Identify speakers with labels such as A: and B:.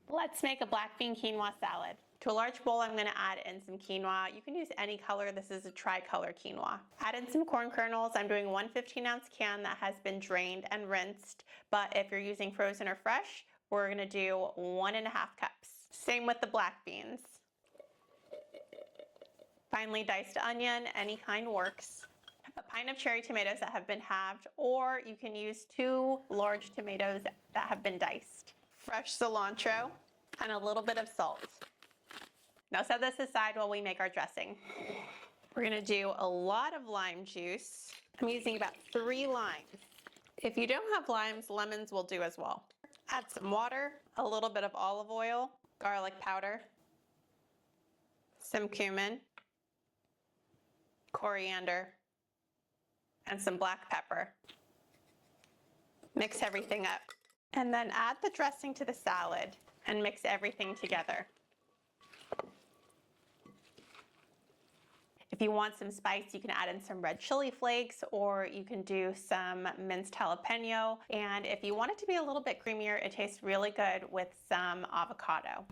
A: Let's make a black bean quinoa salad. To a large bowl, I'm going to add in some quinoa. You can use any color. This is a tricolor quinoa. Add in some corn kernels. I'm doing 1 15-ounce can that has been drained and rinsed, but if you're using frozen or fresh, we're going to do 1.5 cups. Same with the black beans. Finely diced onion, any kind works. A pint of cherry tomatoes that have been halved, or you can use 2 large tomatoes that have been diced. Fresh cilantro, and a little bit of salt. Now set this aside while we make our dressing. We're gonna do a lot of lime juice. I'm using about 3 limes. If you don't have limes, lemons will do as well. Add some water, a little bit of olive oil, garlic powder, some cumin, coriander, and some black pepper. Mix everything up. And then add the dressing to the salad and mix everything together. If you want some spice, you can add in some red chili flakes, or you can do some minced jalapeno. And if you want it to be a little bit creamier, it tastes really good with some avocado.